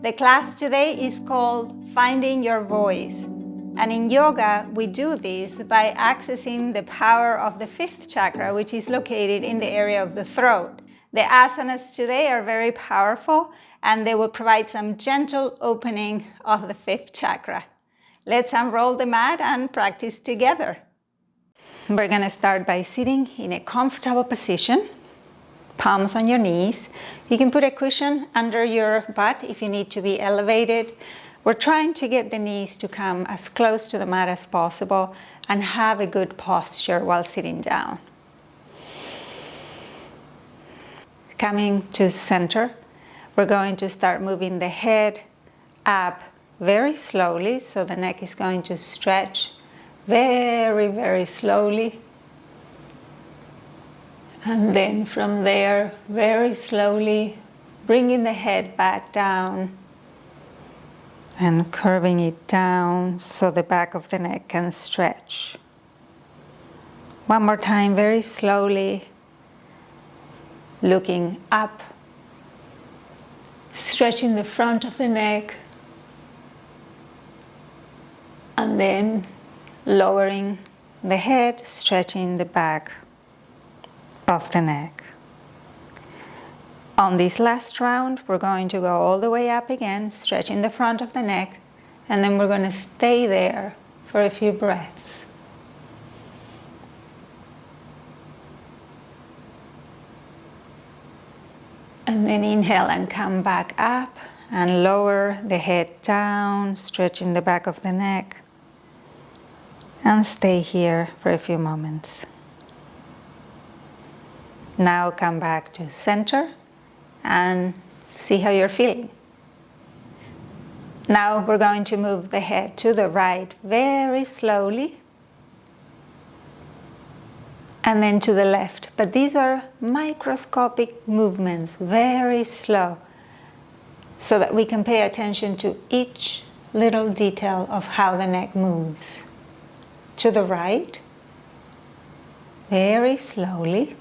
The class today is called Finding Your Voice. And in yoga, we do this by accessing the power of the fifth chakra, which is located in the area of the throat. The asanas today are very powerful, and they will provide some gentle opening of the fifth chakra. Let's unroll the mat and practice together. We're going to start by sitting in a comfortable position, palms on your knees. You can put a cushion under your butt if you need to be elevated. We're trying to get the knees to come as close to the mat as possible and have a good posture while sitting down. Coming to center, we're going to start moving the head up very slowly, so the neck is going to stretch very, very slowly. And then from there, very slowly, bringing the head back down and curving it down so the back of the neck can stretch. One more time, very slowly, looking up, stretching the front of the neck, and then lowering the head, stretching the back of the neck. On this last round, we're going to go all the way up again, stretching the front of the neck, and then we're going to stay there for a few breaths. And then inhale and come back up and lower the head down, stretching the back of the neck, and stay here for a few moments. Now come back to center and see how you're feeling. Now we're going to move the head to the right very slowly, and then to the left. But these are microscopic movements, very slow, so that we can pay attention to each little detail of how the neck moves. To the right, very slowly,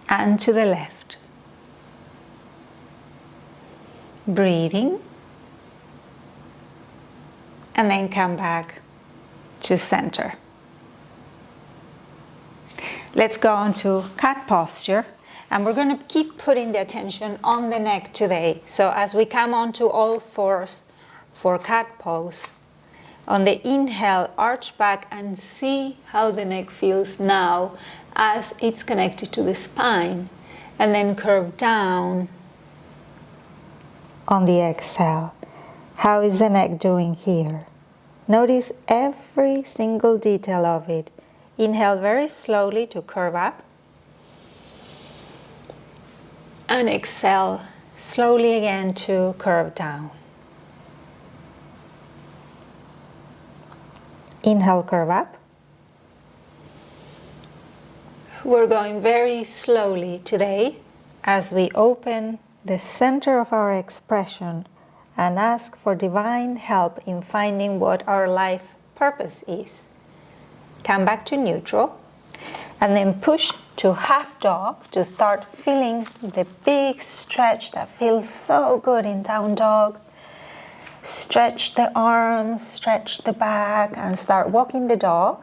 and to the left. Breathing, and then come back to center. Let's go on to cat posture, and we're going to keep putting the attention on the neck today. So as we come onto all fours for cat pose, on the inhale, arch back and see how the neck feels now as it's connected to the spine, and then curve down on the exhale. How is the neck doing here? Notice every single detail of it. Inhale very slowly to curve up, and exhale slowly again to curve down. Inhale, curve up. We're going very slowly today as we open the center of our expression and ask for divine help in finding what our life purpose is. Come back to neutral, and then push to half dog to start feeling the big stretch that feels so good in down dog. Stretch the arms, stretch the back, and start walking the dog.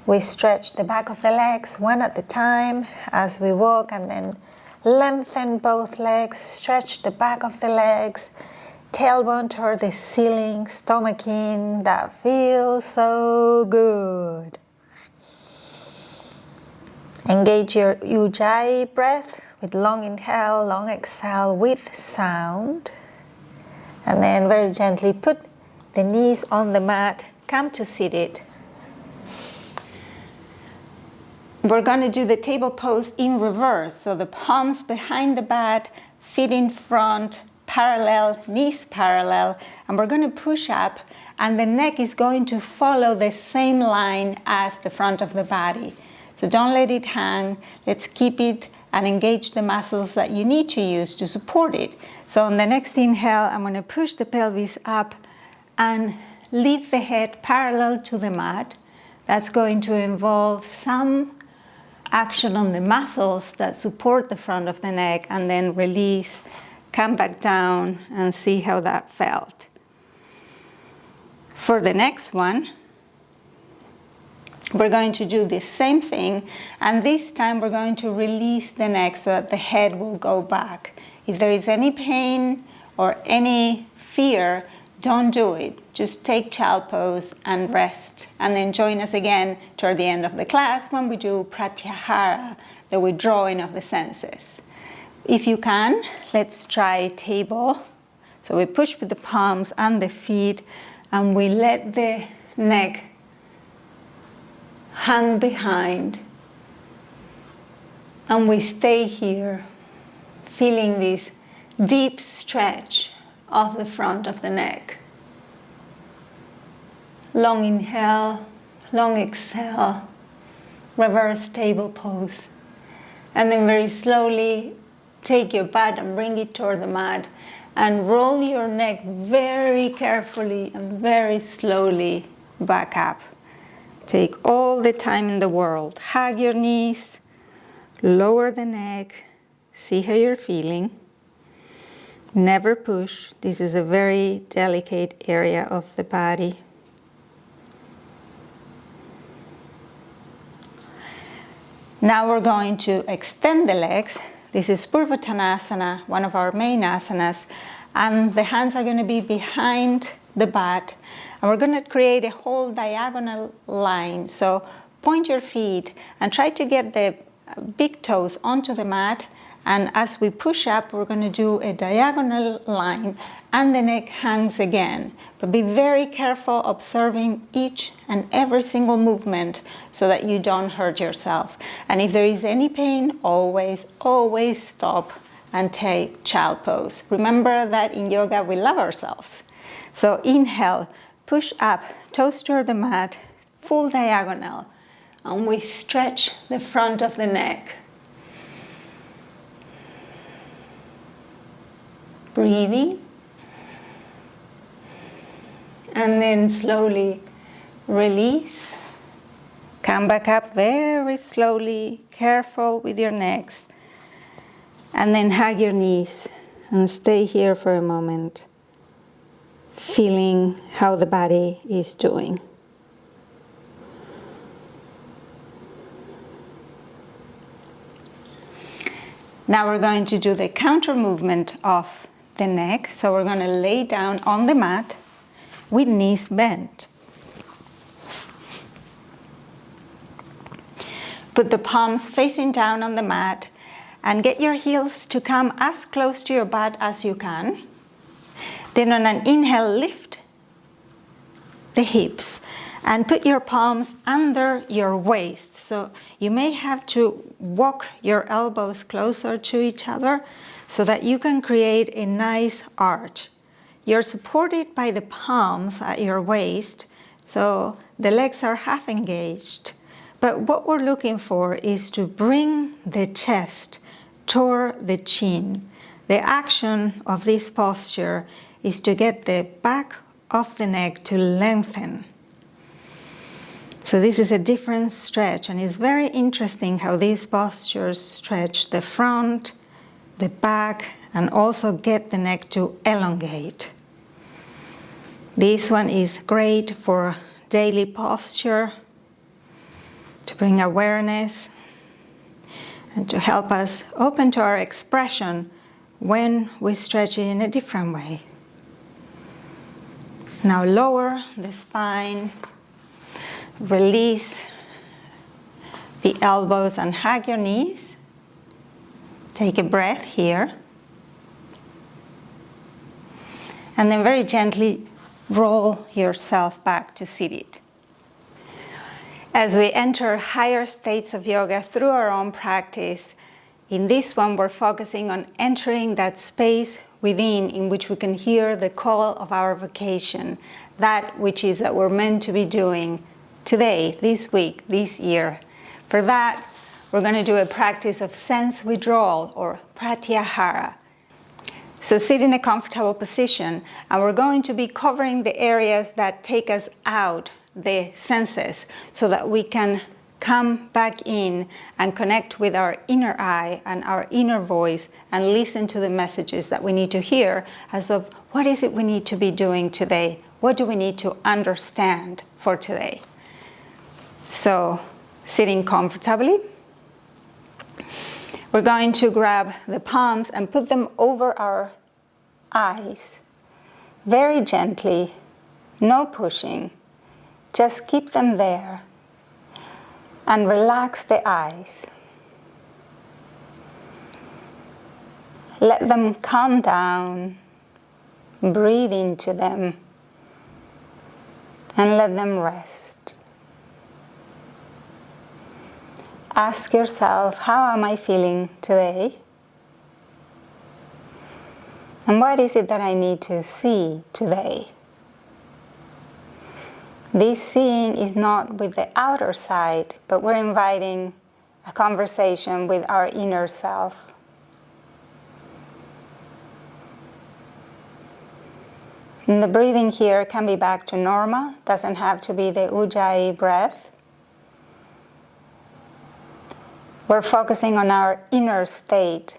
We stretch the back of the legs one at a time as we walk, and then lengthen both legs, stretch the back of the legs, tailbone toward the ceiling, stomach in. That feels so good. Engage your Ujjayi breath with long inhale, long exhale with sound. And then very gently put the knees on the mat, come to seated. We're going to do the table pose in reverse. So the palms behind the mat, feet in front, parallel, knees parallel. And we're going to push up, and the neck is going to follow the same line as the front of the body. So don't let it hang. Let's keep it and engage the muscles that you need to use to support it. So on the next inhale, I'm going to push the pelvis up and leave the head parallel to the mat. That's going to involve some action on the muscles that support the front of the neck, and then release, come back down, and see how that felt. For the next one, we're going to do the same thing, and this time we're going to release the neck so that the head will go back. If there is any pain or any fear, don't do it. Just take child pose and rest, and then join us again toward the end of the class when we do Pratyahara, the withdrawing of the senses. If you can, let's try table. So we push with the palms and the feet, and we let the neck hang behind, and we stay here feeling this deep stretch of the front of the neck. Long inhale, long exhale, reverse table pose, and then very slowly take your butt and bring it toward the mat, and roll your neck very carefully and very slowly back up. Take all the time in the world. Hug your knees, lower the neck, see how you're feeling. Never push. This is a very delicate area of the body. Now we're going to extend the legs. This is Purvottanasana, one of our main asanas, and the hands are going to be behind the butt. And we're going to create a whole diagonal line. So point your feet and try to get the big toes onto the mat. And as we push up, we're going to do a diagonal line, and the neck hangs again. But be very careful observing each and every single movement so that you don't hurt yourself. And if there is any pain, always stop and take child pose. Remember that in yoga we love ourselves. So inhale. Push up, toes toward the mat, full diagonal, and we stretch the front of the neck. Breathing, and then slowly release. Come back up very slowly, careful with your necks, and then hug your knees and stay here for a moment, feeling how the body is doing. Now we're going to do the counter movement of the neck. So we're going to lay down on the mat with knees bent. Put the palms facing down on the mat and get your heels to come as close to your butt as you can. Then on an inhale, lift the hips and put your palms under your waist. So you may have to walk your elbows closer to each other so that you can create a nice arch. You're supported by the palms at your waist, so the legs are half engaged. But what we're looking for is to bring the chest toward the chin. The action of this posture is to get the back of the neck to lengthen. So this is a different stretch, and it's very interesting how these postures stretch the front, the back, and also get the neck to elongate. This one is great for daily posture, to bring awareness, and to help us open to our expression when we stretch it in a different way. Now lower the spine, release the elbows and hug your knees. Take a breath here. And then very gently roll yourself back to seated. As we enter higher states of yoga through our own practice, in this one we're focusing on entering that space within in which we can hear the call of our vocation, that which is that we're meant to be doing today, this week, this year. For that, we're going to do a practice of sense withdrawal, or Pratyahara. So sit in a comfortable position, and we're going to be covering the areas that take us out, the senses so that we can come back in and connect with our inner eye and our inner voice and listen to the messages that we need to hear as of what is it we need to be doing today? What do we need to understand for today? So, sitting comfortably, we're going to grab the palms and put them over our eyes very gently, no pushing, just keep them there and relax the eyes. Let them calm down, breathe into them, and let them rest. Ask yourself, how am I feeling today? And what is it that I need to see today? This seeing is not with the outer side, but we're inviting a conversation with our inner self. And the breathing here can be back to normal, doesn't have to be the Ujjayi breath. We're focusing on our inner state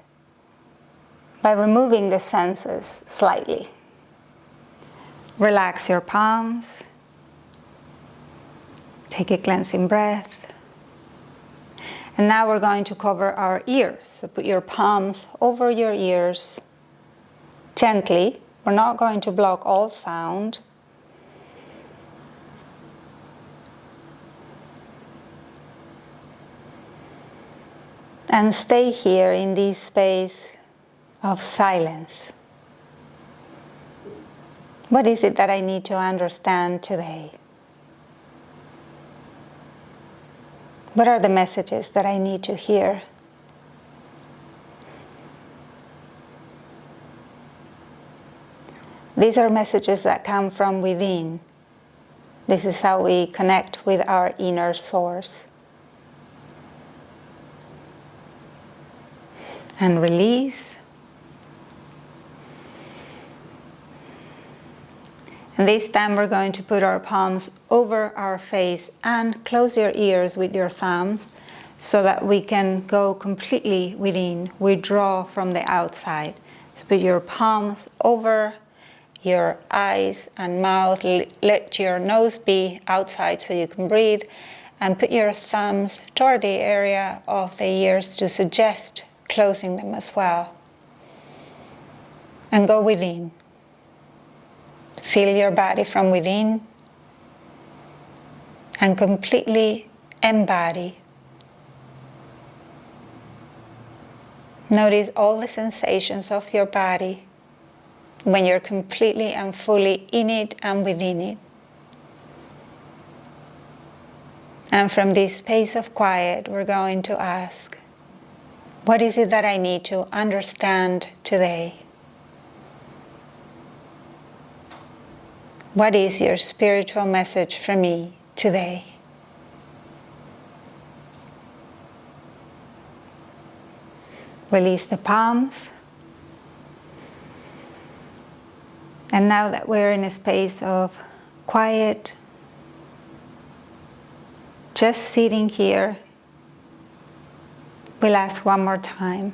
by removing the senses slightly. Relax your palms. Take a cleansing breath. And now we're going to cover our ears. So put your palms over your ears gently. We're not going to block all sound. And stay here in this space of silence. What is it that I need to understand today? What are the messages that I need to hear? These are messages that come from within. This is how we connect with our inner source. And release. And this time we're going to put our palms over our face and close your ears with your thumbs so that we can go completely within, withdraw from the outside. So put your palms over your eyes and mouth, let your nose be outside so you can breathe, and put your thumbs toward the area of the ears to suggest closing them as well. And go within. Feel your body from within and completely embody. Notice all the sensations of your body when you're completely and fully in it and within it. And from this space of quiet, we're going to ask, what is it that I need to understand today? What is your spiritual message for me today? Release the palms. And now that we're in a space of quiet, just sitting here, we'll ask one more time,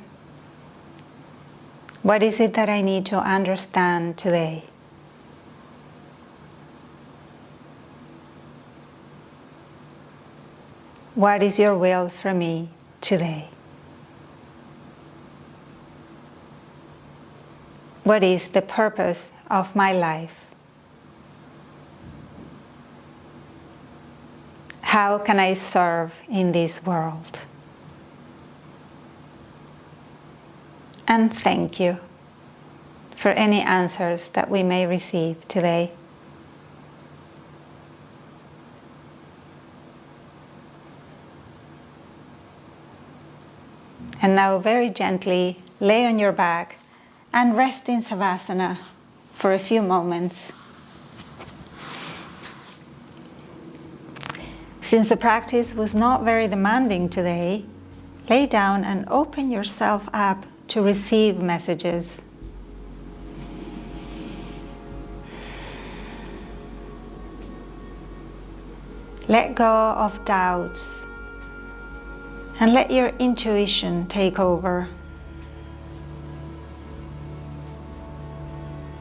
what is it that I need to understand today? What is your will for me today? What is the purpose of my life? How can I serve in this world? And thank you for any answers that we may receive today. And now very gently lay on your back and rest in Savasana for a few moments. Since the practice was not very demanding today, lay down and open yourself up to receive messages. Let go of doubts and let your intuition take over.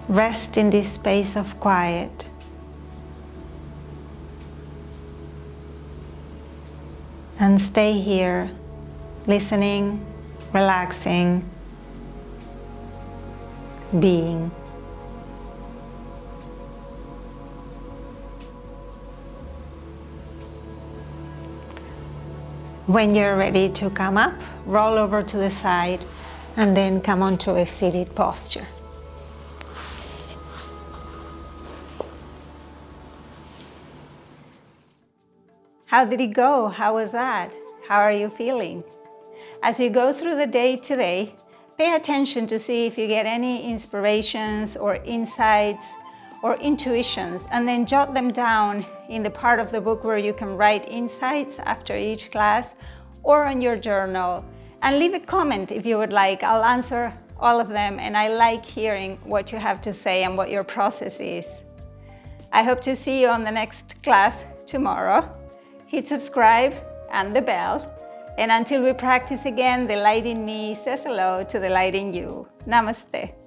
Rest in this space of quiet. And stay here, listening, relaxing, being. When you're ready to come up, roll over to the side and then come onto a seated posture. How did it go? How was that? How are you feeling? As you go through the day today, pay attention to see if you get any inspirations or insights or intuitions, and then jot them down in the part of the book where you can write insights after each class or on your journal. And leave a comment if you would like. I'll answer all of them, and I like hearing what you have to say and what your process is. I hope to see you on the next class tomorrow. Hit subscribe and the bell. And until we practice again, the light in me says hello to the light in you. Namaste.